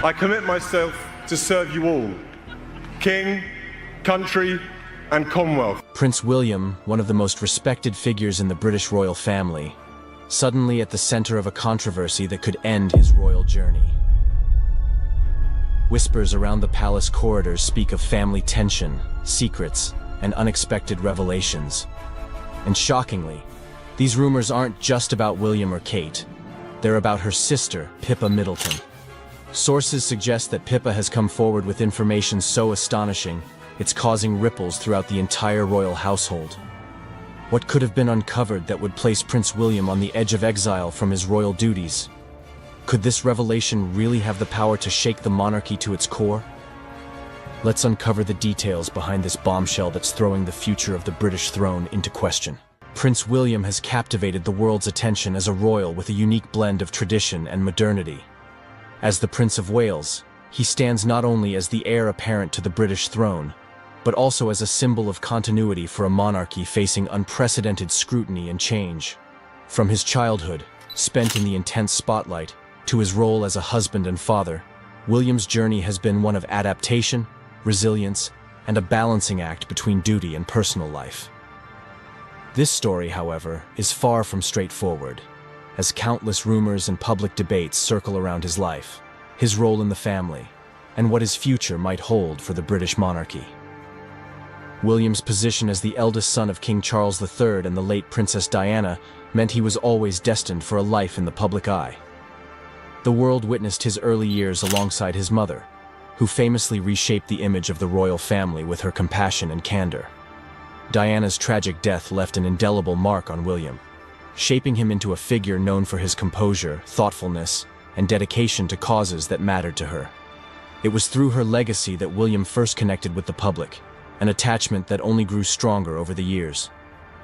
I commit myself to serve you all, King, country, and Commonwealth. Prince William, one of the most respected figures in the British royal family, suddenly at the center of a controversy that could end his royal journey. Whispers around the palace corridors speak of family tension, secrets, and unexpected revelations. And shockingly, these rumors aren't just about William or Kate. They're about her sister, Pippa Middleton. Sources suggest that Pippa has come forward with information so astonishing, it's causing ripples throughout the entire royal household. What could have been uncovered that would place Prince William on the edge of exile from his royal duties? Could this revelation really have the power to shake the monarchy to its core? Let's uncover the details behind this bombshell that's throwing the future of the British throne into question. Prince William has captivated the world's attention as a royal with a unique blend of tradition and modernity. As the Prince of Wales, he stands not only as the heir apparent to the British throne, but also as a symbol of continuity for a monarchy facing unprecedented scrutiny and change. From his childhood, spent in the intense spotlight, to his role as a husband and father, William's journey has been one of adaptation, resilience, and a balancing act between duty and personal life. This story, however, is far from straightforward, as countless rumors and public debates circle around his life, his role in the family, and what his future might hold for the British monarchy. William's position as the eldest son of King Charles III and the late Princess Diana meant he was always destined for a life in the public eye. The world witnessed his early years alongside his mother, who famously reshaped the image of the royal family with her compassion and candor. Diana's tragic death left an indelible mark on William, shaping him into a figure known for his composure, thoughtfulness, and dedication to causes that mattered to her. It was through her legacy that William first connected with the public, an attachment that only grew stronger over the years.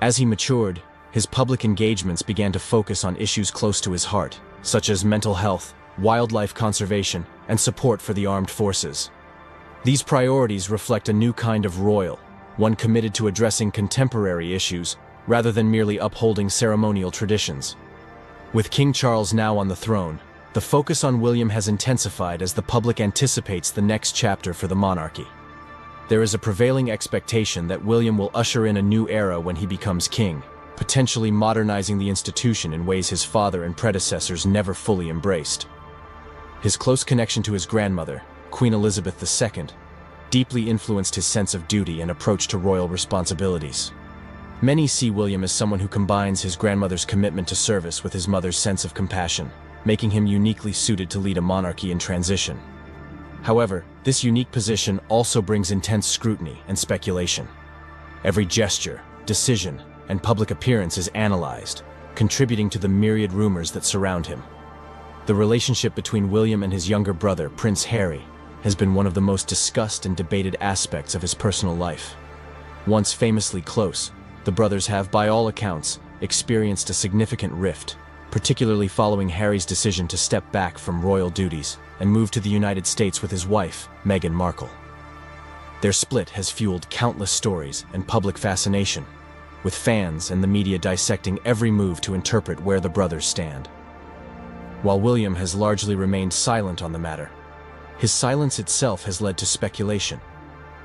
As he matured, his public engagements began to focus on issues close to his heart, such as mental health, wildlife conservation, and support for the armed forces. These priorities reflect a new kind of royal, one committed to addressing contemporary issues rather than merely upholding ceremonial traditions. With King Charles now on the throne, the focus on William has intensified as the public anticipates the next chapter for the monarchy. There is a prevailing expectation that William will usher in a new era when he becomes king, potentially modernizing the institution in ways his father and predecessors never fully embraced. His close connection to his grandmother, Queen Elizabeth II, deeply influenced his sense of duty and approach to royal responsibilities. Many see William as someone who combines his grandmother's commitment to service with his mother's sense of compassion, making him uniquely suited to lead a monarchy in transition. However, this unique position also brings intense scrutiny and speculation. Every gesture, decision, and public appearance is analyzed, contributing to the myriad rumors that surround him. The relationship between William and his younger brother, Prince Harry, has been one of the most discussed and debated aspects of his personal life. Once famously close, the brothers have, by all accounts, experienced a significant rift, particularly following Harry's decision to step back from royal duties and move to the United States with his wife, Meghan Markle. Their split has fueled countless stories and public fascination, with fans and the media dissecting every move to interpret where the brothers stand. While William has largely remained silent on the matter, his silence itself has led to speculation,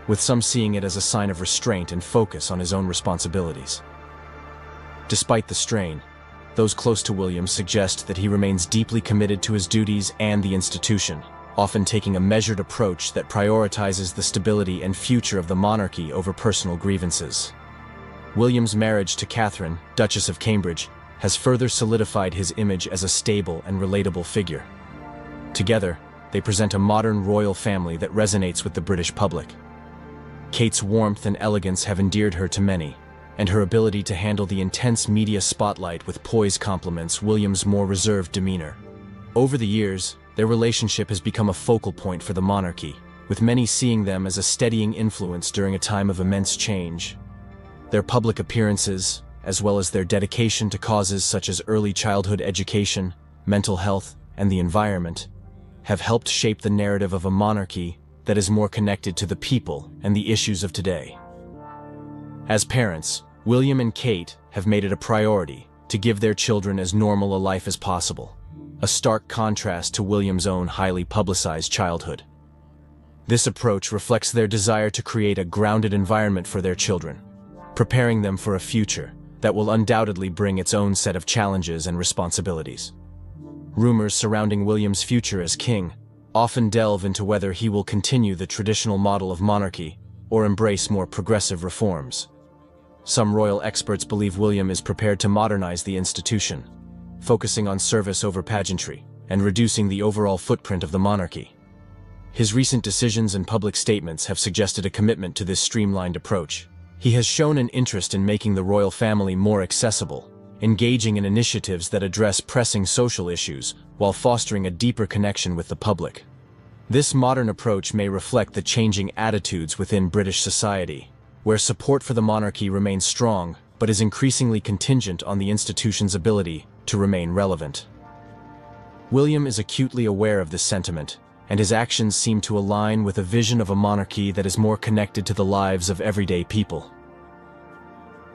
with some seeing it as a sign of restraint and focus on his own responsibilities. Despite the strain, those close to William suggest that he remains deeply committed to his duties and the institution, often taking a measured approach that prioritizes the stability and future of the monarchy over personal grievances. William's marriage to Catherine, Duchess of Cambridge, has further solidified his image as a stable and relatable figure. Together, they present a modern royal family that resonates with the British public. Kate's warmth and elegance have endeared her to many, and her ability to handle the intense media spotlight with poise complements William's more reserved demeanor. Over the years, their relationship has become a focal point for the monarchy, with many seeing them as a steadying influence during a time of immense change. Their public appearances, as well as their dedication to causes such as early childhood education, mental health, and the environment, have helped shape the narrative of a monarchy that is more connected to the people and the issues of today. As parents, William and Kate have made it a priority to give their children as normal a life as possible, a stark contrast to William's own highly publicized childhood. This approach reflects their desire to create a grounded environment for their children, preparing them for a future that will undoubtedly bring its own set of challenges and responsibilities. Rumors surrounding William's future as king often delve into whether he will continue the traditional model of monarchy or embrace more progressive reforms. Some royal experts believe William is prepared to modernize the institution, focusing on service over pageantry and reducing the overall footprint of the monarchy. His recent decisions and public statements have suggested a commitment to this streamlined approach. He has shown an interest in making the royal family more accessible, engaging in initiatives that address pressing social issues while fostering a deeper connection with the public. This modern approach may reflect the changing attitudes within British society, where support for the monarchy remains strong but is increasingly contingent on the institution's ability to remain relevant. William is acutely aware of this sentiment, and his actions seem to align with a vision of a monarchy that is more connected to the lives of everyday people.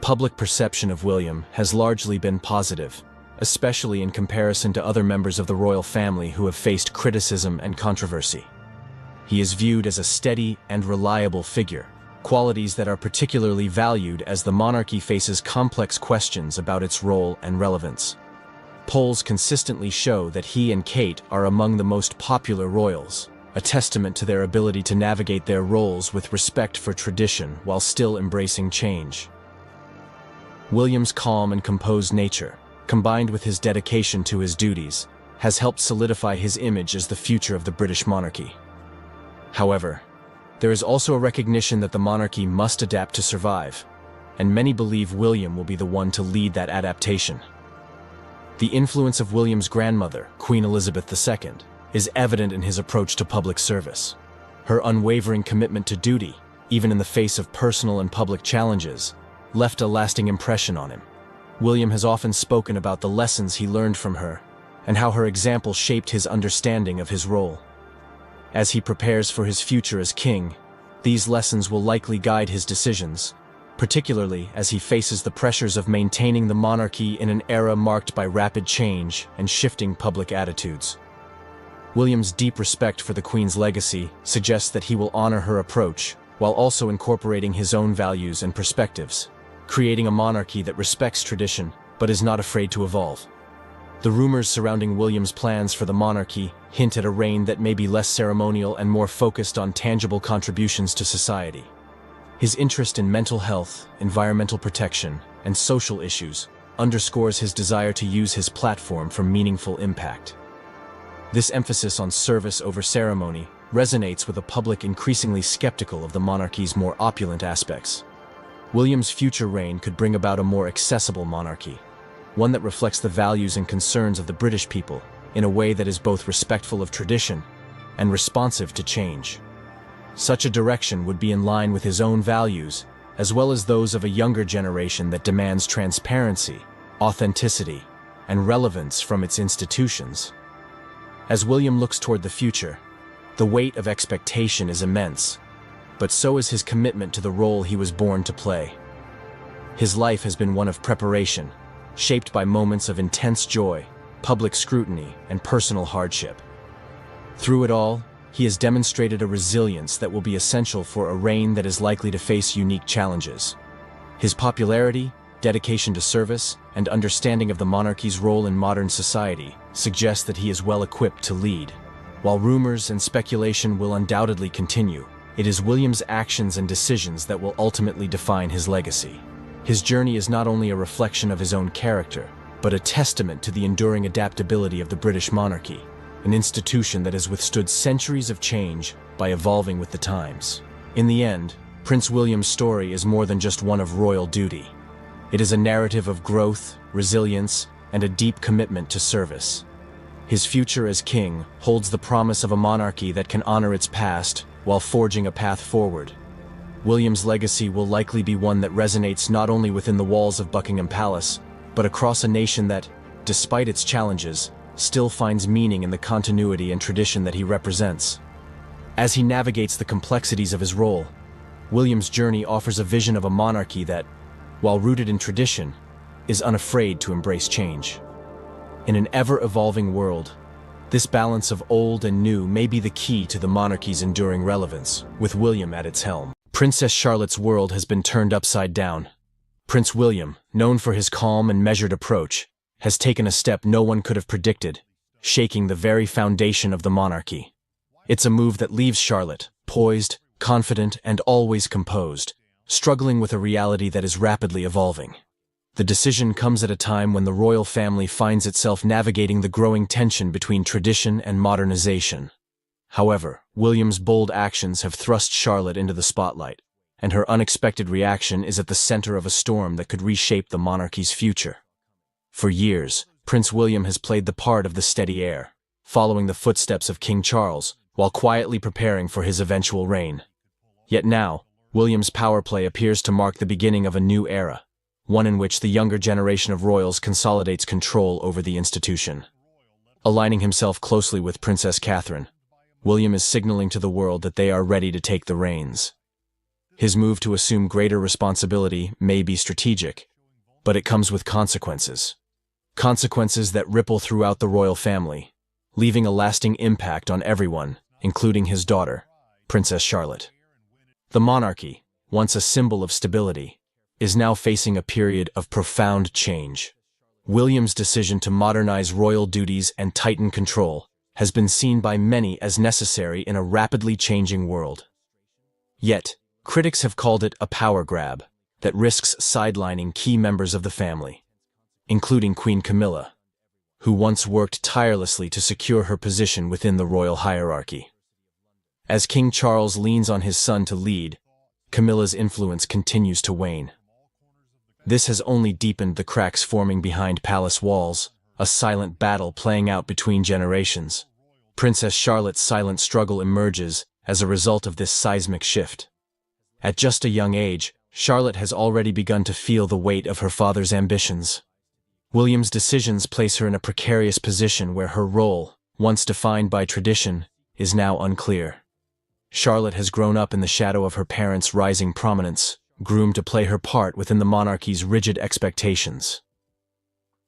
Public perception of William has largely been positive, especially in comparison to other members of the royal family who have faced criticism and controversy. He is viewed as a steady and reliable figure, qualities that are particularly valued as the monarchy faces complex questions about its role and relevance. Polls consistently show that he and Kate are among the most popular royals, a testament to their ability to navigate their roles with respect for tradition while still embracing change. William's calm and composed nature, combined with his dedication to his duties, has helped solidify his image as the future of the British monarchy. However, there is also a recognition that the monarchy must adapt to survive, and many believe William will be the one to lead that adaptation. The influence of William's grandmother, Queen Elizabeth II, is evident in his approach to public service. Her unwavering commitment to duty, even in the face of personal and public challenges, left a lasting impression on him. William has often spoken about the lessons he learned from her and how her example shaped his understanding of his role. As he prepares for his future as king, these lessons will likely guide his decisions, particularly as he faces the pressures of maintaining the monarchy in an era marked by rapid change and shifting public attitudes. William's deep respect for the Queen's legacy suggests that he will honor her approach while also incorporating his own values and perspectives, creating a monarchy that respects tradition but is not afraid to evolve. The rumors surrounding William's plans for the monarchy hint at a reign that may be less ceremonial and more focused on tangible contributions to society. His interest in mental health, environmental protection, and social issues underscores his desire to use his platform for meaningful impact. This emphasis on service over ceremony resonates with a public increasingly skeptical of the monarchy's more opulent aspects. William's future reign could bring about a more accessible monarchy, one that reflects the values and concerns of the British people in a way that is both respectful of tradition and responsive to change. Such a direction would be in line with his own values, as well as those of a younger generation that demands transparency, authenticity, and relevance from its institutions. As William looks toward the future, the weight of expectation is immense, but so is his commitment to the role he was born to play. His life has been one of preparation, shaped by moments of intense joy, public scrutiny, and personal hardship. Through it all, he has demonstrated a resilience that will be essential for a reign that is likely to face unique challenges. His popularity, dedication to service, and understanding of the monarchy's role in modern society suggest that he is well equipped to lead. While rumors and speculation will undoubtedly continue, it is William's actions and decisions that will ultimately define his legacy. His journey is not only a reflection of his own character, but a testament to the enduring adaptability of the British monarchy, an institution that has withstood centuries of change by evolving with the times. In the end, Prince William's story is more than just one of royal duty. It is a narrative of growth, resilience, and a deep commitment to service. His future as king holds the promise of a monarchy that can honor its past while forging a path forward. William's legacy will likely be one that resonates not only within the walls of Buckingham Palace, but across a nation that, despite its challenges, still finds meaning in the continuity and tradition that he represents. As he navigates the complexities of his role, William's journey offers a vision of a monarchy that, while rooted in tradition, is unafraid to embrace change. In an ever-evolving world, this balance of old and new may be the key to the monarchy's enduring relevance, with William at its helm. Princess Charlotte's world has been turned upside down. Prince William, known for his calm and measured approach, has taken a step no one could have predicted, shaking the very foundation of the monarchy. It's a move that leaves Charlotte, poised, confident, and always composed, struggling with a reality that is rapidly evolving. The decision comes at a time when the royal family finds itself navigating the growing tension between tradition and modernization. However, William's bold actions have thrust Charlotte into the spotlight, and her unexpected reaction is at the center of a storm that could reshape the monarchy's future. For years, Prince William has played the part of the steady heir, following the footsteps of King Charles, while quietly preparing for his eventual reign. Yet now, William's power play appears to mark the beginning of a new era, one in which the younger generation of royals consolidates control over the institution. Aligning himself closely with Princess Catherine, William is signaling to the world that they are ready to take the reins. His move to assume greater responsibility may be strategic, but it comes with consequences. Consequences that ripple throughout the royal family, leaving a lasting impact on everyone, including his daughter, Princess Charlotte. The monarchy, once a symbol of stability, is now facing a period of profound change. William's decision to modernize royal duties and tighten control has been seen by many as necessary in a rapidly changing world. Yet, critics have called it a power grab that risks sidelining key members of the family, including Queen Camilla, who once worked tirelessly to secure her position within the royal hierarchy. As King Charles leans on his son to lead, Camilla's influence continues to wane. This has only deepened the cracks forming behind palace walls, a silent battle playing out between generations. Princess Charlotte's silent struggle emerges as a result of this seismic shift. At just a young age, Charlotte has already begun to feel the weight of her father's ambitions. William's decisions place her in a precarious position where her role, once defined by tradition, is now unclear. Charlotte has grown up in the shadow of her parents' rising prominence, groomed to play her part within the monarchy's rigid expectations.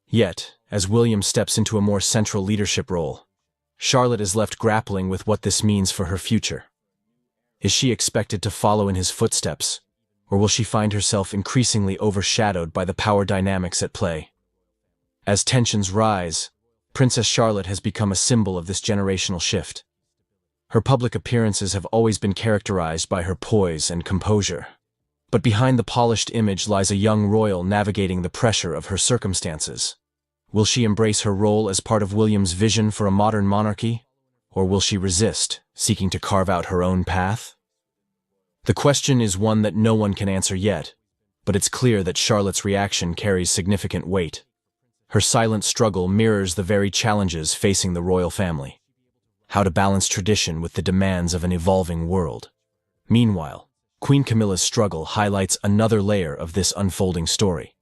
Yet, as William steps into a more central leadership role, Charlotte is left grappling with what this means for her future. Is she expected to follow in his footsteps, or will she find herself increasingly overshadowed by the power dynamics at play? As tensions rise, Princess Charlotte has become a symbol of this generational shift. Her public appearances have always been characterized by her poise and composure. But behind the polished image lies a young royal navigating the pressure of her circumstances. Will she embrace her role as part of William's vision for a modern monarchy, or will she resist, seeking to carve out her own path? The question is one that no one can answer yet, but it's clear that Charlotte's reaction carries significant weight. Her silent struggle mirrors the very challenges facing the royal family. How to balance tradition with the demands of an evolving world. Meanwhile, Queen Camilla's struggle highlights another layer of this unfolding story.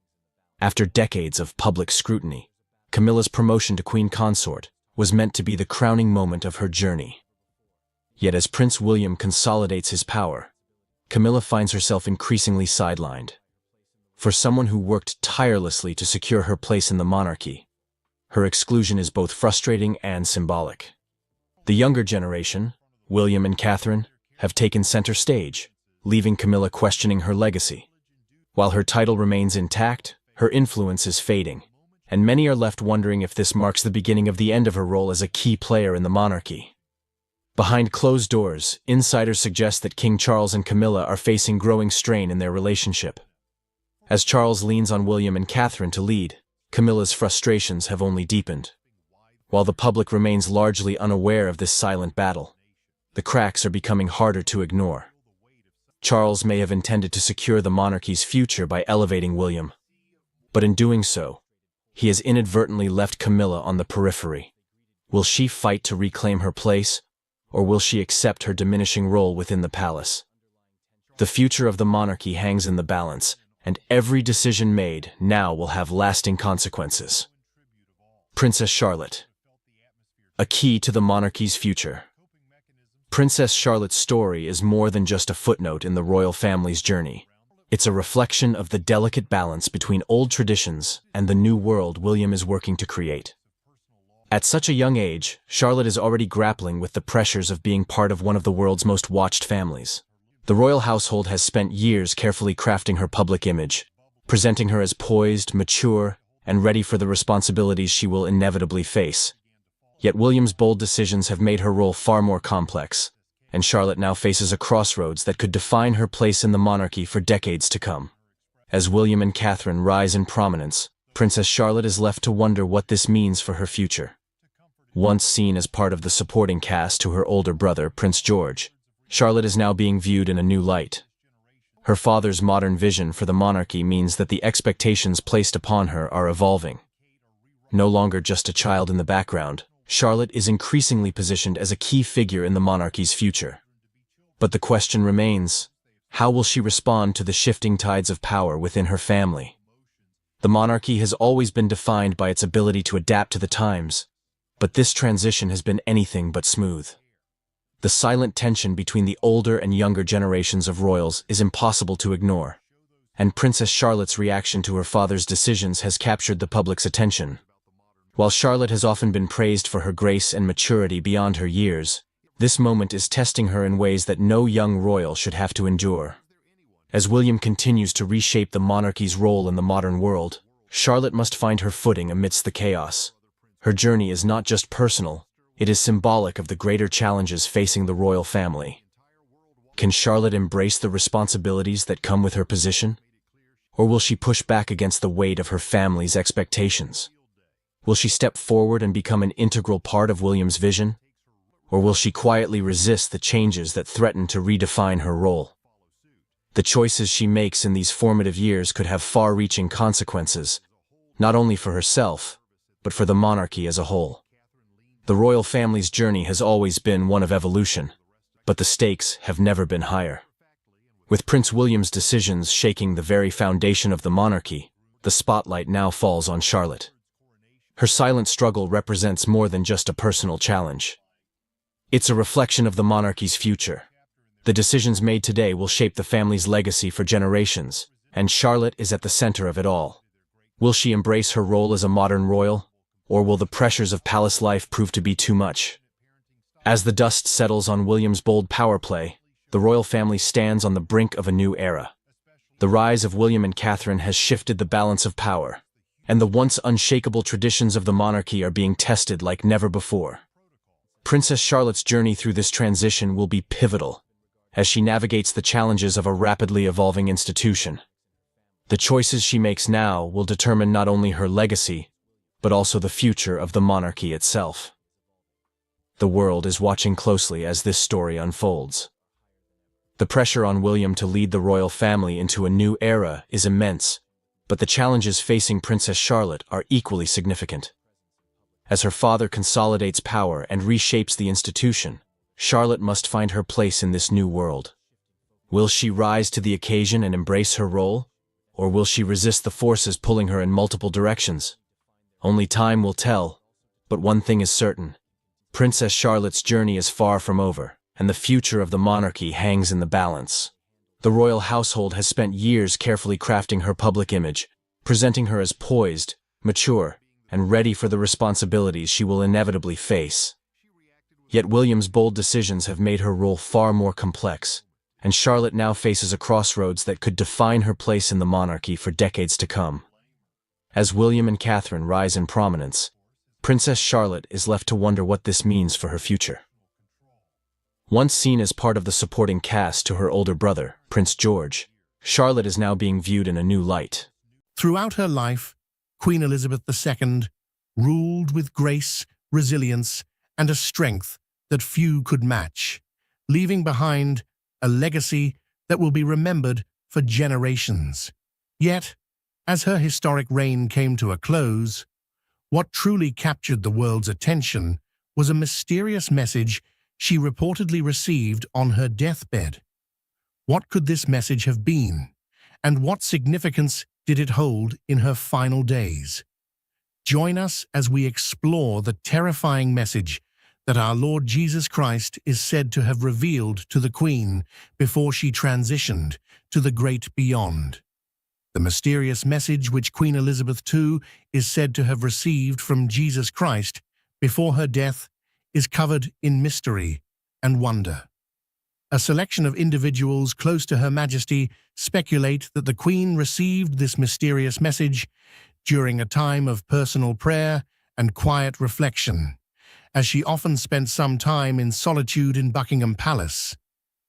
After decades of public scrutiny, Camilla's promotion to Queen Consort was meant to be the crowning moment of her journey. Yet as Prince William consolidates his power, Camilla finds herself increasingly sidelined. For someone who worked tirelessly to secure her place in the monarchy, her exclusion is both frustrating and symbolic. The younger generation, William and Catherine, have taken center stage, leaving Camilla questioning her legacy. While her title remains intact, her influence is fading, and many are left wondering if this marks the beginning of the end of her role as a key player in the monarchy. Behind closed doors, insiders suggest that King Charles and Camilla are facing growing strain in their relationship. As Charles leans on William and Catherine to lead, Camilla's frustrations have only deepened. While the public remains largely unaware of this silent battle, the cracks are becoming harder to ignore. Charles may have intended to secure the monarchy's future by elevating William, but in doing so, he has inadvertently left Camilla on the periphery. Will she fight to reclaim her place, or will she accept her diminishing role within the palace? The future of the monarchy hangs in the balance, and every decision made now will have lasting consequences. Princess Charlotte, a key to the monarchy's future. Princess Charlotte's story is more than just a footnote in the royal family's journey. It's a reflection of the delicate balance between old traditions and the new world William is working to create. At such a young age, Charlotte is already grappling with the pressures of being part of one of the world's most watched families. The royal household has spent years carefully crafting her public image, presenting her as poised, mature, and ready for the responsibilities she will inevitably face. Yet William's bold decisions have made her role far more complex, and Charlotte now faces a crossroads that could define her place in the monarchy for decades to come. As William and Catherine rise in prominence, Princess Charlotte is left to wonder what this means for her future. Once seen as part of the supporting cast to her older brother, Prince George, Charlotte is now being viewed in a new light. Her father's modern vision for the monarchy means that the expectations placed upon her are evolving. No longer just a child in the background, Charlotte is increasingly positioned as a key figure in the monarchy's future. But the question remains, how will she respond to the shifting tides of power within her family? The monarchy has always been defined by its ability to adapt to the times, but this transition has been anything but smooth. The silent tension between the older and younger generations of royals is impossible to ignore, and Princess Charlotte's reaction to her father's decisions has captured the public's attention. While Charlotte has often been praised for her grace and maturity beyond her years, this moment is testing her in ways that no young royal should have to endure. As William continues to reshape the monarchy's role in the modern world, Charlotte must find her footing amidst the chaos. Her journey is not just personal, it is symbolic of the greater challenges facing the royal family. Can Charlotte embrace the responsibilities that come with her position? Or will she push back against the weight of her family's expectations? Will she step forward and become an integral part of William's vision? Or will she quietly resist the changes that threaten to redefine her role? The choices she makes in these formative years could have far-reaching consequences, not only for herself, but for the monarchy as a whole. The royal family's journey has always been one of evolution, but the stakes have never been higher. With Prince William's decisions shaking the very foundation of the monarchy, the spotlight now falls on Charlotte. Her silent struggle represents more than just a personal challenge. It's a reflection of the monarchy's future. The decisions made today will shape the family's legacy for generations, and Charlotte is at the center of it all. Will she embrace her role as a modern royal, or will the pressures of palace life prove to be too much? As the dust settles on William's bold power play, the royal family stands on the brink of a new era. The rise of William and Catherine has shifted the balance of power, and the once unshakable traditions of the monarchy are being tested like never before. Princess Charlotte's journey through this transition will be pivotal, as she navigates the challenges of a rapidly evolving institution. The choices she makes now will determine not only her legacy, but also the future of the monarchy itself. The world is watching closely as this story unfolds. The pressure on William to lead the royal family into a new era is immense, but the challenges facing Princess Charlotte are equally significant. As her father consolidates power and reshapes the institution, Charlotte must find her place in this new world. Will she rise to the occasion and embrace her role, or will she resist the forces pulling her in multiple directions? Only time will tell, but one thing is certain. Princess Charlotte's journey is far from over, and the future of the monarchy hangs in the balance. The royal household has spent years carefully crafting her public image, presenting her as poised, mature, and ready for the responsibilities she will inevitably face. Yet William's bold decisions have made her role far more complex, and Charlotte now faces a crossroads that could define her place in the monarchy for decades to come. As William and Catherine rise in prominence, Princess Charlotte is left to wonder what this means for her future. Once seen as part of the supporting cast to her older brother, Prince George, Charlotte is now being viewed in a new light. Throughout her life, Queen Elizabeth II ruled with grace, resilience, and a strength that few could match, leaving behind a legacy that will be remembered for generations. Yet, as her historic reign came to a close, what truly captured the world's attention was a mysterious message she reportedly received on her deathbed. What could this message have been, and what significance did it hold in her final days? Join us as we explore the terrifying message that our Lord Jesus Christ is said to have revealed to the Queen before she transitioned to the great beyond. The mysterious message which Queen Elizabeth II is said to have received from Jesus Christ before her death is covered in mystery and wonder. A selection of individuals close to Her Majesty speculate that the Queen received this mysterious message during a time of personal prayer and quiet reflection, as she often spent some time in solitude in Buckingham Palace.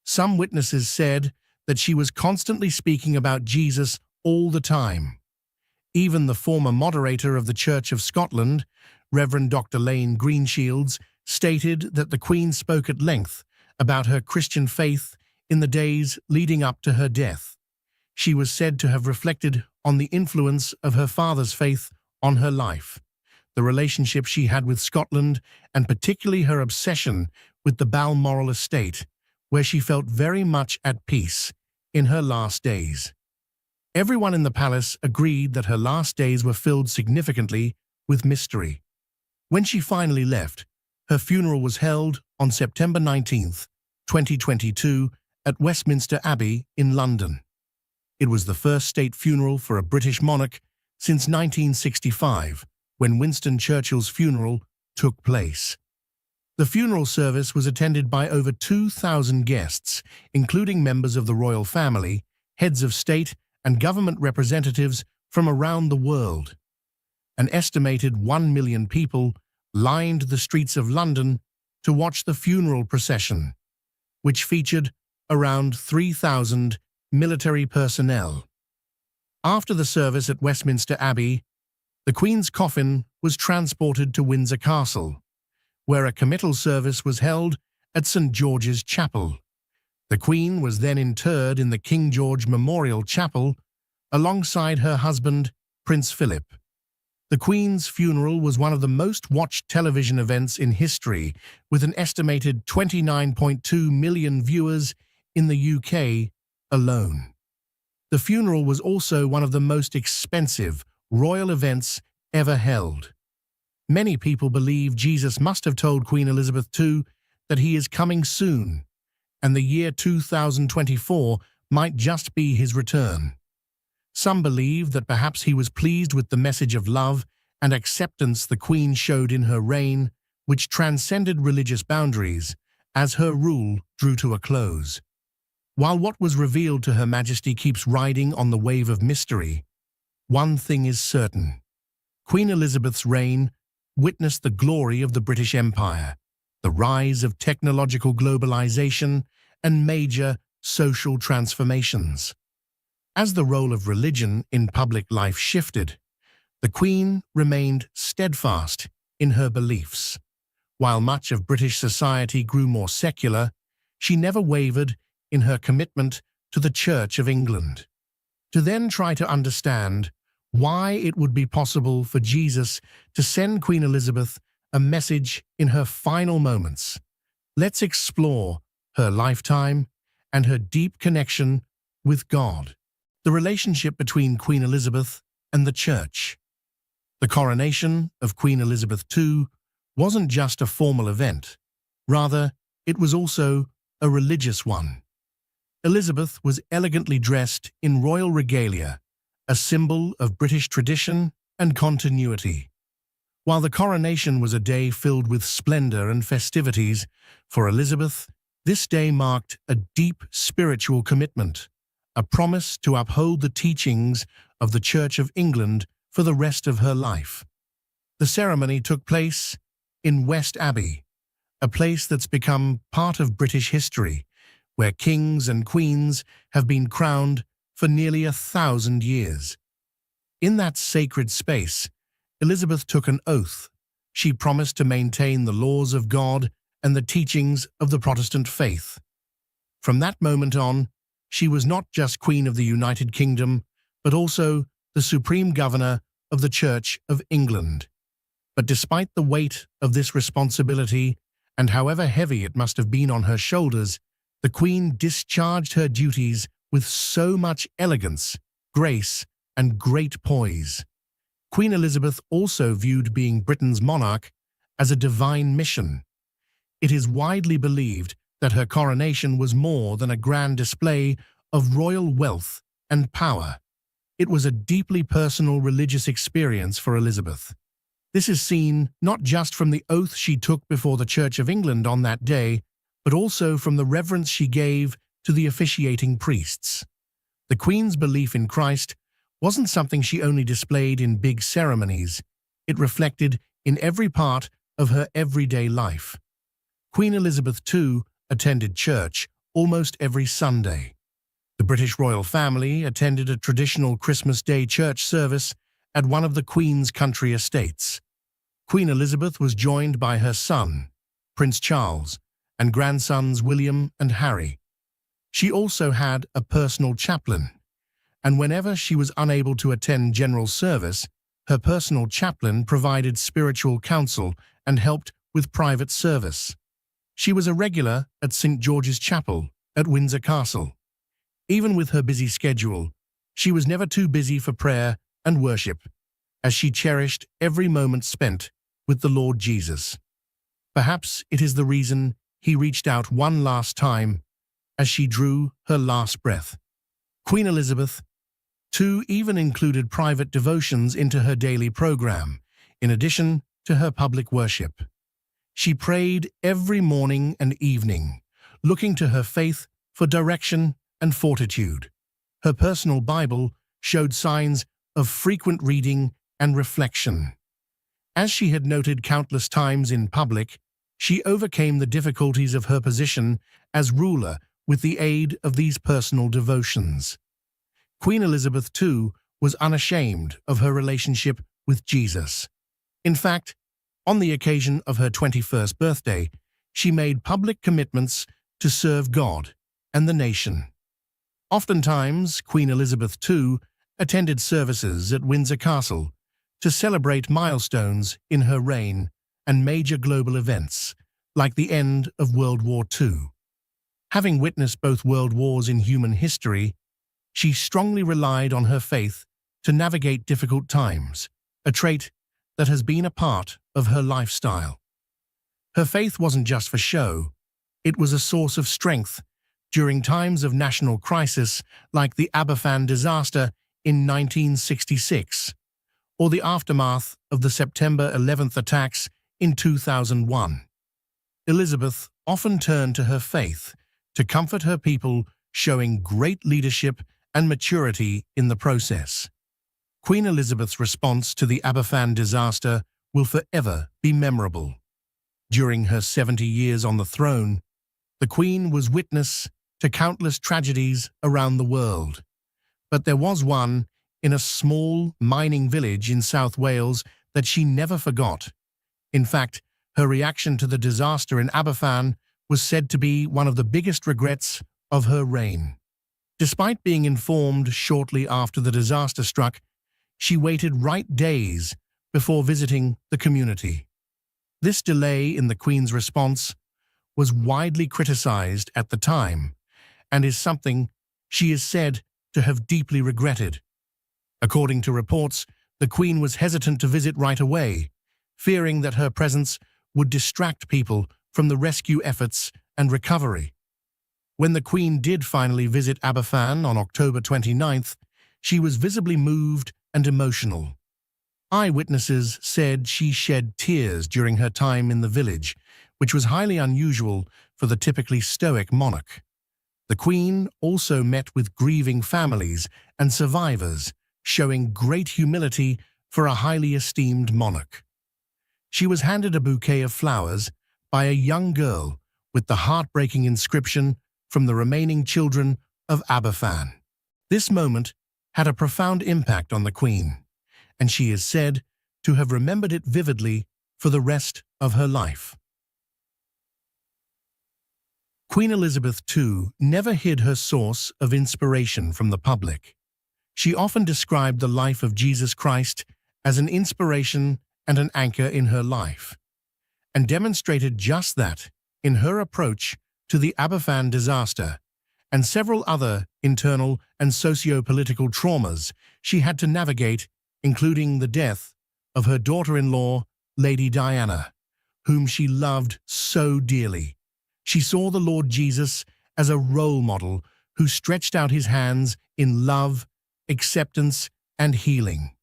Some witnesses said that she was constantly speaking about Jesus all the time. Even the former moderator of the Church of Scotland, Reverend Dr. Lane Greenshields, stated that the Queen spoke at length about her Christian faith in the days leading up to her death. She was said to have reflected on the influence of her father's faith on her life, the relationship she had with Scotland, and particularly her obsession with the Balmoral estate, where she felt very much at peace in her last days. Everyone in the palace agreed that her last days were filled significantly with mystery. When she finally left, her funeral was held on September 19, 2022, at Westminster Abbey in London. It was the first state funeral for a British monarch since 1965, when Winston Churchill's funeral took place. The funeral service was attended by over 2,000 guests, including members of the royal family, heads of state, and government representatives from around the world. An estimated 1 million people lined the streets of London to watch the funeral procession, which featured around 3,000 military personnel. After the service at Westminster Abbey, the Queen's coffin was transported to Windsor Castle, where a committal service was held at St. George's Chapel. The Queen was then interred in the King George Memorial Chapel alongside her husband, Prince Philip. The Queen's funeral was one of the most watched television events in history, with an estimated 29.2 million viewers in the UK alone. The funeral was also one of the most expensive royal events ever held. Many people believe Jesus must have told Queen Elizabeth II that he is coming soon, and the year 2024 might just be his return. Some believe that perhaps he was pleased with the message of love and acceptance the Queen showed in her reign, which transcended religious boundaries, as her rule drew to a close. While what was revealed to Her Majesty keeps riding on the wave of mystery, one thing is certain. Queen Elizabeth's reign witnessed the glory of the British Empire, the rise of technological globalization, and major social transformations. As the role of religion in public life shifted, the Queen remained steadfast in her beliefs. While much of British society grew more secular, she never wavered in her commitment to the Church of England. To then try to understand why it would be possible for Jesus to send Queen Elizabeth a message in her final moments, let's explore her lifetime and her deep connection with God. The relationship between Queen Elizabeth and the Church. The coronation of Queen Elizabeth II wasn't just a formal event. Rather, it was also a religious one. Elizabeth was elegantly dressed in royal regalia, a symbol of British tradition and continuity. While the coronation was a day filled with splendor and festivities, for Elizabeth, this day marked a deep spiritual commitment, a promise to uphold the teachings of the Church of England for the rest of her life. The ceremony took place in West Abbey, a place that's become part of British history, where kings and queens have been crowned for nearly 1,000 years. In that sacred space, Elizabeth took an oath. She promised to maintain the laws of God and the teachings of the Protestant faith. From that moment on, she was not just Queen of the United Kingdom, but also the Supreme Governor of the Church of England. But despite the weight of this responsibility, and however heavy it must have been on her shoulders, the Queen discharged her duties with so much elegance, grace, and great poise. Queen Elizabeth also viewed being Britain's monarch as a divine mission. It is widely believed that her coronation was more than a grand display of royal wealth and power. It was a deeply personal religious experience for Elizabeth. This is seen not just from the oath she took before the Church of England on that day, but also from the reverence she gave to the officiating priests. The Queen's belief in Christ wasn't something she only displayed in big ceremonies. It reflected in every part of her everyday life. Queen Elizabeth II attended church almost every Sunday. The British royal family attended a traditional Christmas Day church service at one of the Queen's country estates. Queen Elizabeth was joined by her son, Prince Charles, and grandsons William and Harry. She also had a personal chaplain, and whenever she was unable to attend general service, her personal chaplain provided spiritual counsel and helped with private service. She was a regular at St. George's Chapel at Windsor Castle. Even with her busy schedule, she was never too busy for prayer and worship, as she cherished every moment spent with the Lord Jesus. Perhaps it is the reason he reached out one last time as she drew her last breath. Queen Elizabeth II even included private devotions into her daily program, in addition to her public worship. She prayed every morning and evening, looking to her faith for direction and fortitude. Her personal Bible showed signs of frequent reading and reflection. As she had noted countless times in public, she overcame the difficulties of her position as ruler with the aid of these personal devotions. Queen Elizabeth II was unashamed of her relationship with Jesus. In fact, on the occasion of her 21st birthday, she made public commitments to serve God and the nation. Oftentimes, Queen Elizabeth II attended services at Windsor Castle to celebrate milestones in her reign and major global events, like the end of World War II. Having witnessed both world wars in human history, she strongly relied on her faith to navigate difficult times, a trait that has been a part of her lifestyle. Her faith wasn't just for show, it was a source of strength during times of national crisis like the Aberfan disaster in 1966, or the aftermath of the September 11th attacks in 2001. Elizabeth often turned to her faith to comfort her people, showing great leadership and maturity in the process. Queen Elizabeth's response to the Aberfan disaster will forever be memorable. During her 70 years on the throne, the Queen was witness to countless tragedies around the world. But there was one in a small mining village in South Wales that she never forgot. In fact, her reaction to the disaster in Aberfan was said to be one of the biggest regrets of her reign. Despite being informed shortly after the disaster struck, she waited right days before visiting the community. This delay in the Queen's response was widely criticized at the time and is something she is said to have deeply regretted. According to reports, the Queen was hesitant to visit right away, fearing that her presence would distract people from the rescue efforts and recovery. When the Queen did finally visit Aberfan on October 29th, she was visibly moved and emotional. Eyewitnesses said she shed tears during her time in the village, which was highly unusual for the typically stoic monarch. The Queen also met with grieving families and survivors, showing great humility for a highly esteemed monarch. She was handed a bouquet of flowers by a young girl with the heartbreaking inscription from the remaining children of Aberfan. This moment had a profound impact on the Queen, and she is said to have remembered it vividly for the rest of her life. Queen Elizabeth II never hid her source of inspiration from the public. She often described the life of Jesus Christ as an inspiration and an anchor in her life, and demonstrated just that in her approach to the Aberfan disaster and several other internal and socio-political traumas she had to navigate, including the death of her daughter-in-law, Lady Diana, whom she loved so dearly. She saw the Lord Jesus as a role model who stretched out his hands in love, acceptance, and healing.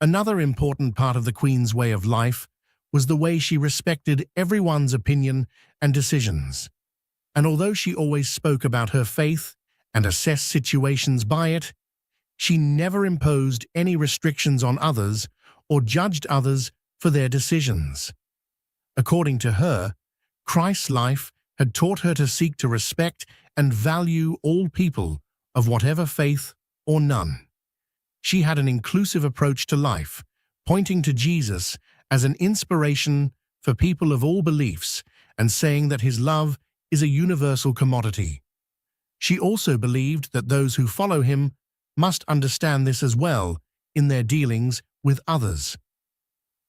Another important part of the Queen's way of life was the way she respected everyone's opinion and decisions. And although she always spoke about her faith and assessed situations by it, she never imposed any restrictions on others or judged others for their decisions. According to her, Christ's life had taught her to seek to respect and value all people of whatever faith or none. She had an inclusive approach to life, pointing to Jesus as an inspiration for people of all beliefs and saying that his love is a universal commodity. She also believed that those who follow him must understand this as well in their dealings with others.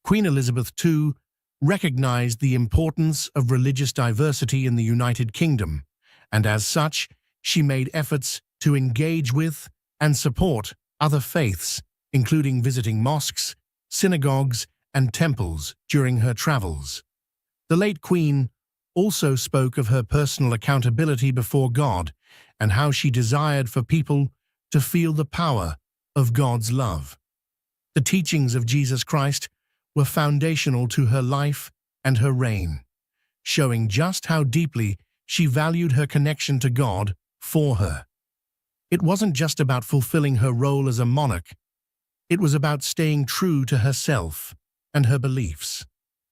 Queen Elizabeth II recognized the importance of religious diversity in the United Kingdom, and as such, she made efforts to engage with and support other faiths, including visiting mosques, synagogues, and temples during her travels. The late Queen also spoke of her personal accountability before God and how she desired for people to feel the power of God's love. The teachings of Jesus Christ were foundational to her life and her reign, showing just how deeply she valued her connection to God for her. It wasn't just about fulfilling her role as a monarch, it was about staying true to herself and her beliefs.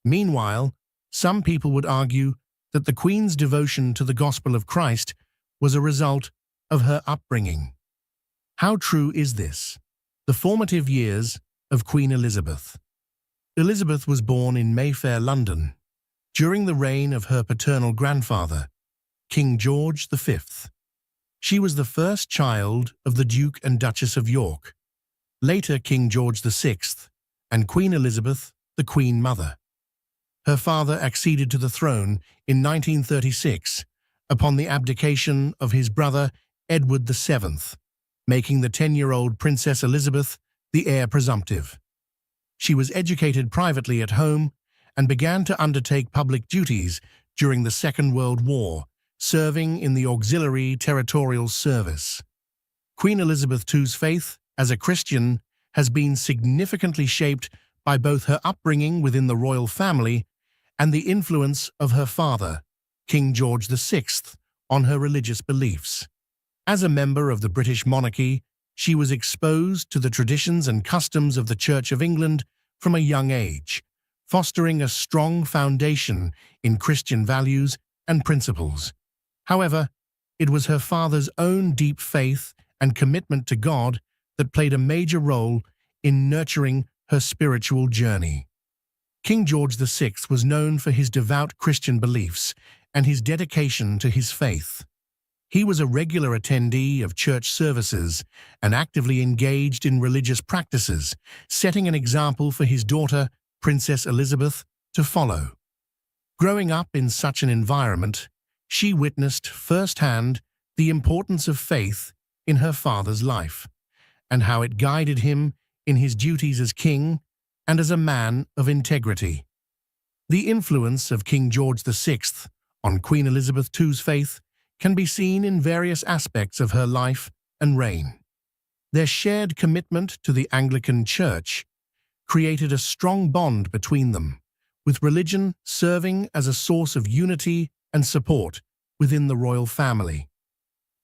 Meanwhile, some people would argue that the Queen's devotion to the gospel of Christ was a result of her upbringing. How true is this? The formative years of Queen Elizabeth. Elizabeth was born in Mayfair, London, during the reign of her paternal grandfather, King George V. She was the first child of the Duke and Duchess of York, later King George VI, and Queen Elizabeth, the Queen Mother. Her father acceded to the throne in 1936 upon the abdication of his brother Edward VII, making the 10-year-old Princess Elizabeth the heir presumptive. She was educated privately at home and began to undertake public duties during the Second World War, serving in the Auxiliary Territorial Service. Queen Elizabeth II's faith as a Christian has been significantly shaped by both her upbringing within the royal family and the influence of her father, King George VI, on her religious beliefs. As a member of the British monarchy, she was exposed to the traditions and customs of the Church of England from a young age, fostering a strong foundation in Christian values and principles. However, it was her father's own deep faith and commitment to God that played a major role in nurturing her spiritual journey. King George VI was known for his devout Christian beliefs and his dedication to his faith. He was a regular attendee of church services and actively engaged in religious practices, setting an example for his daughter, Princess Elizabeth, to follow. Growing up in such an environment, she witnessed firsthand the importance of faith in her father's life, and how it guided him in his duties as king and as a man of integrity. The influence of King George VI on Queen Elizabeth II's faith can be seen in various aspects of her life and reign. Their shared commitment to the Anglican Church created a strong bond between them, with religion serving as a source of unity and support within the royal family.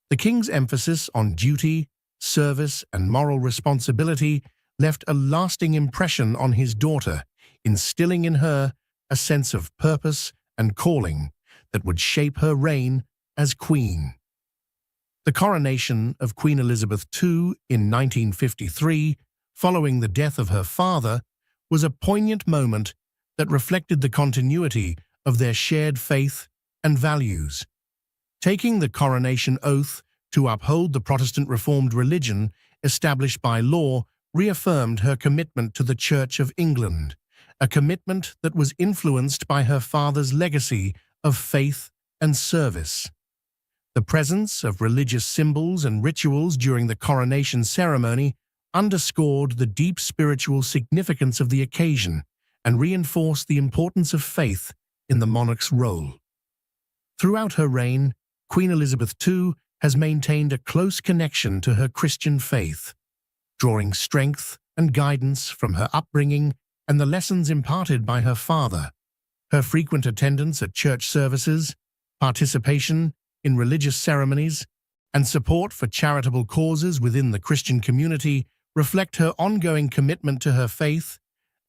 The king's emphasis on duty, service, and moral responsibility left a lasting impression on his daughter, instilling in her a sense of purpose and calling that would shape her reign as queen. The coronation of Queen Elizabeth II in 1953, following the death of her father, was a poignant moment that reflected the continuity of their shared faith and values. Taking the coronation oath to uphold the Protestant Reformed religion established by law reaffirmed her commitment to the Church of England, a commitment that was influenced by her father's legacy of faith and service. The presence of religious symbols and rituals during the coronation ceremony underscored the deep spiritual significance of the occasion and reinforced the importance of faith in the monarch's role. Throughout her reign, Queen Elizabeth II has maintained a close connection to her Christian faith, drawing strength and guidance from her upbringing and the lessons imparted by her father. Her frequent attendance at church services, participation in religious ceremonies, and support for charitable causes within the Christian community reflect her ongoing commitment to her faith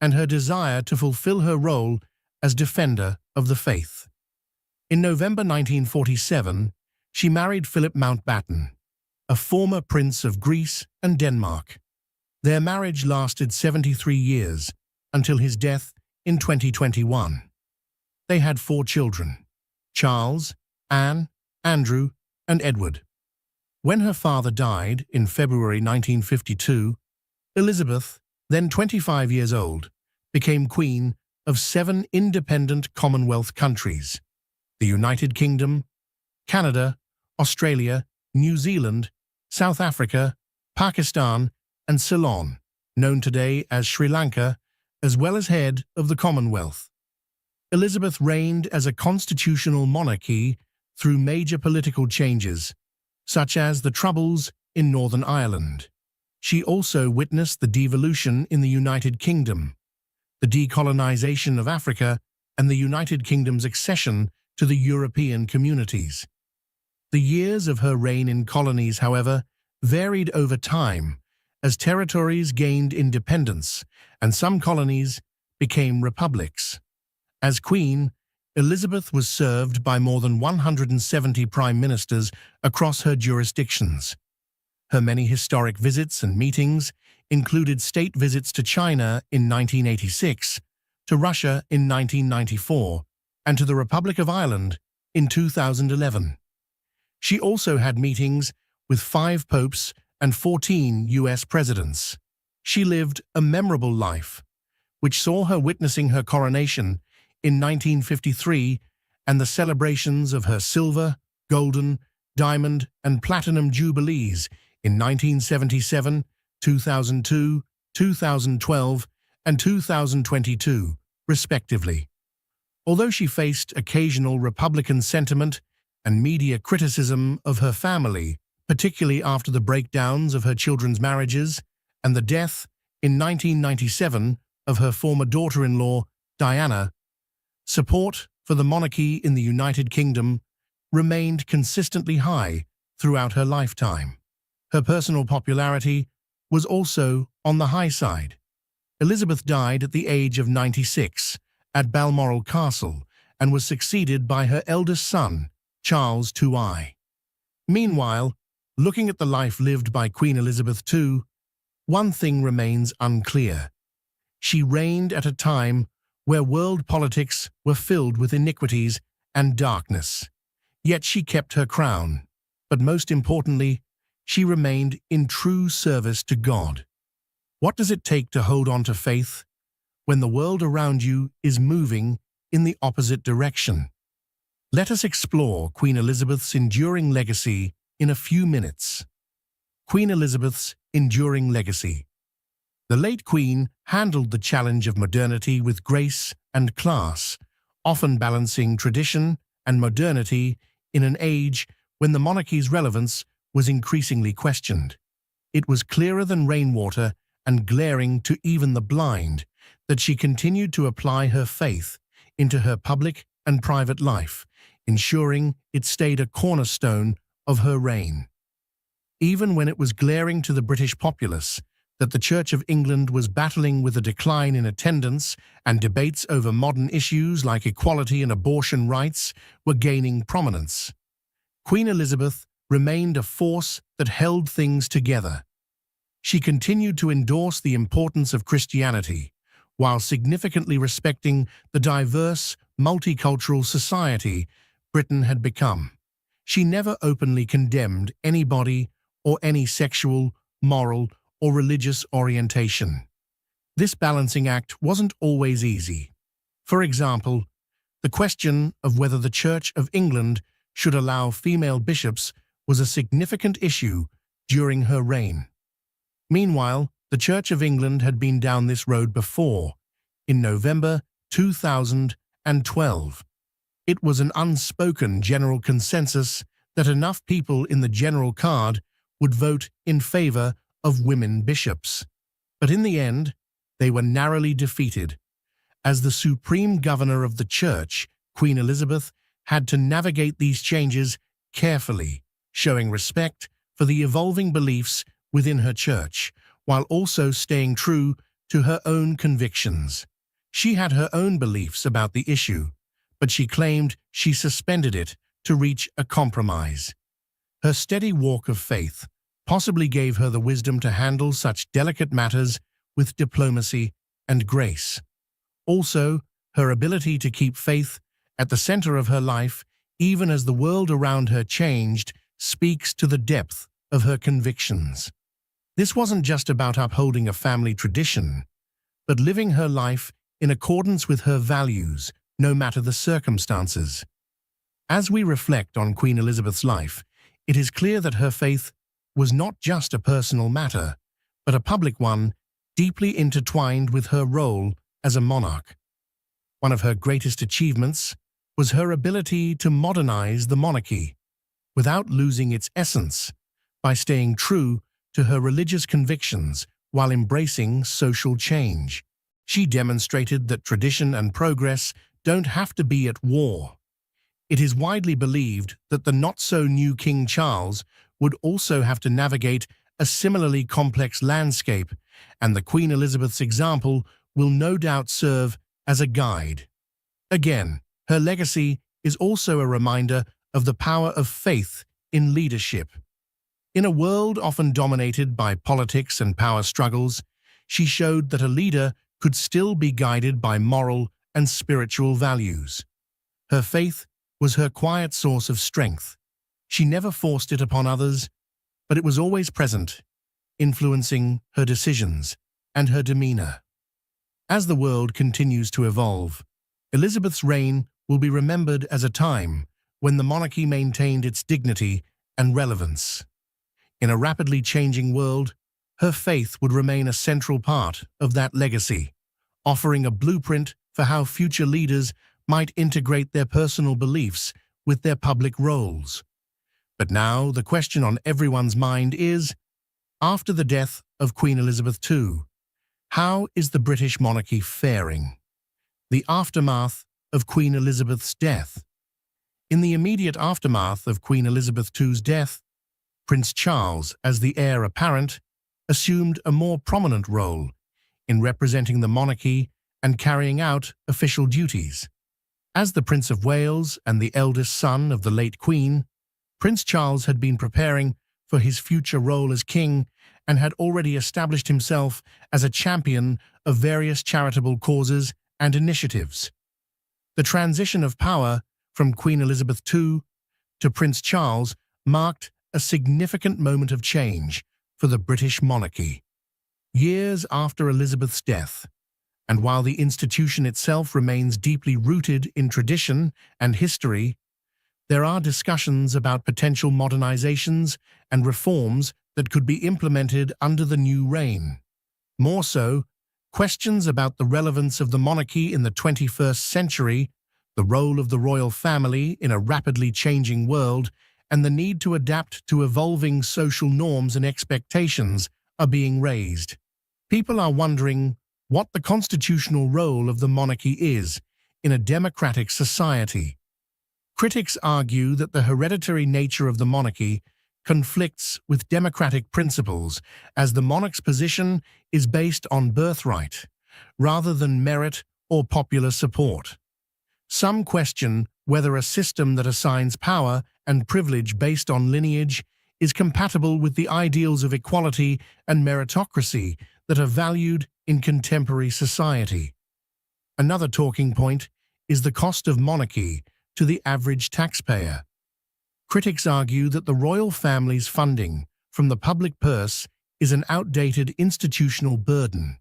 and her desire to fulfill her role as defender of the faith. In November 1947, she married Philip Mountbatten, a former prince of Greece and Denmark. Their marriage lasted 73 years until his death in 2021. They had 4 children: Charles, Anne, Andrew, and Edward. When her father died in February 1952, Elizabeth, then 25 years old, became Queen of 7 independent Commonwealth countries: the United Kingdom, Canada, Australia, New Zealand, South Africa, Pakistan, and Ceylon, known today as Sri Lanka, as well as head of the Commonwealth. Elizabeth reigned as a constitutional monarchy through major political changes, such as the Troubles in Northern Ireland. She also witnessed the devolution in the United Kingdom, the decolonization of Africa, and the United Kingdom's accession to the European communities. The years of her reign in colonies, however, varied over time as territories gained independence and some colonies became republics. As Queen, Elizabeth was served by more than 170 prime ministers across her jurisdictions. Her many historic visits and meetings included state visits to China in 1986, to Russia in 1994, and to the Republic of Ireland in 2011. She also had meetings with 5 popes and 14 US presidents. She lived a memorable life, which saw her witnessing her coronation in 1953 and the celebrations of her silver, golden, diamond, and platinum jubilees in 1977, 2002, 2012, and 2022, respectively. Although she faced occasional Republican sentiment and media criticism of her family, particularly after the breakdowns of her children's marriages and the death in 1997 of her former daughter-in-law, Diana, support for the monarchy in the United Kingdom remained consistently high throughout her lifetime. Her personal popularity was also on the high side. Elizabeth died at the age of 96 at Balmoral Castle and was succeeded by her eldest son, Charles II. Meanwhile, looking at the life lived by Queen Elizabeth II, one thing remains unclear. She reigned at a time where world politics were filled with iniquities and darkness. Yet she kept her crown, but most importantly, she remained in true service to God. What does it take to hold on to faith when the world around you is moving in the opposite direction? Let us explore Queen Elizabeth's enduring legacy in a few minutes. Queen Elizabeth's enduring legacy. The late Queen handled the challenge of modernity with grace and class, often balancing tradition and modernity in an age when the monarchy's relevance was increasingly questioned. It was clearer than rainwater and glaring to even the blind that she continued to apply her faith into her public and private life, ensuring it stayed a cornerstone of her reign. Even when it was glaring to the British populace that the Church of England was battling with a decline in attendance and debates over modern issues like equality and abortion rights were gaining prominence, Queen Elizabeth remained a force that held things together. She continued to endorse the importance of Christianity, while significantly respecting the diverse, multicultural society Britain had become. She never openly condemned anybody or any sexual, moral, or religious orientation. This balancing act wasn't always easy. For example, the question of whether the Church of England should allow female bishops was a significant issue during her reign. Meanwhile, the Church of England had been down this road before. In November 2012, it was an unspoken general consensus that enough people in the general card would vote in favor of women bishops. But in the end, they were narrowly defeated. As the supreme governor of the church, Queen Elizabeth had to navigate these changes carefully, showing respect for the evolving beliefs within her church, while also staying true to her own convictions. She had her own beliefs about the issue, but she claimed she suspended it to reach a compromise. Her steady walk of faith possibly gave her the wisdom to handle such delicate matters with diplomacy and grace. Also, her ability to keep faith at the center of her life, even as the world around her changed, speaks to the depth of her convictions. This wasn't just about upholding a family tradition, but living her life in accordance with her values, no matter the circumstances. As we reflect on Queen Elizabeth's life, it is clear that her faith was not just a personal matter, but a public one deeply intertwined with her role as a monarch. One of her greatest achievements was her ability to modernize the monarchy without losing its essence, by staying true to her religious convictions while embracing social change. She demonstrated that tradition and progress don't have to be at war. It is widely believed that the not-so-new King Charles would also have to navigate a similarly complex landscape, and the Queen Elizabeth's example will no doubt serve as a guide. Again, her legacy is also a reminder of the power of faith in leadership. In a world often dominated by politics and power struggles, she showed that a leader could still be guided by moral and spiritual values. Her faith was her quiet source of strength. She never forced it upon others, but it was always present, influencing her decisions and her demeanor. As the world continues to evolve, Elizabeth's reign will be remembered as a time when the monarchy maintained its dignity and relevance. In a rapidly changing world, her faith would remain a central part of that legacy, offering a blueprint for how future leaders might integrate their personal beliefs with their public roles. But now the question on everyone's mind is, after the death of Queen Elizabeth II, how is the British monarchy faring? The aftermath of Queen Elizabeth's death. In the immediate aftermath of Queen Elizabeth II's death, Prince Charles, as the heir apparent, assumed a more prominent role in representing the monarchy and carrying out official duties. As the Prince of Wales and the eldest son of the late Queen, Prince Charles had been preparing for his future role as king and had already established himself as a champion of various charitable causes and initiatives. The transition of power from Queen Elizabeth II to Prince Charles marked a significant moment of change for the British monarchy. Years after Elizabeth's death, and while the institution itself remains deeply rooted in tradition and history, there are discussions about potential modernizations and reforms that could be implemented under the new reign. More so, questions about the relevance of the monarchy in the 21st century, the role of the royal family in a rapidly changing world, and the need to adapt to evolving social norms and expectations are being raised. People are wondering what the constitutional role of the monarchy is in a democratic society. Critics argue that the hereditary nature of the monarchy conflicts with democratic principles, as the monarch's position is based on birthright, rather than merit or popular support. Some question whether a system that assigns power and privilege based on lineage is compatible with the ideals of equality and meritocracy that are valued in contemporary society. Another talking point is the cost of monarchy to the average taxpayer. Critics argue that the royal family's funding from the public purse is an outdated institutional burden.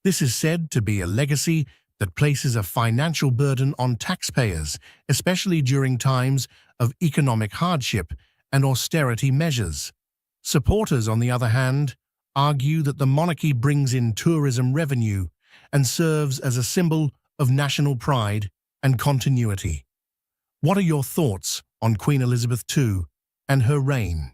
This is said to be a legacy that places a financial burden on taxpayers, especially during times of economic hardship and austerity measures. Supporters, on the other hand, argue that the monarchy brings in tourism revenue and serves as a symbol of national pride and continuity. What are your thoughts on Queen Elizabeth II and her reign?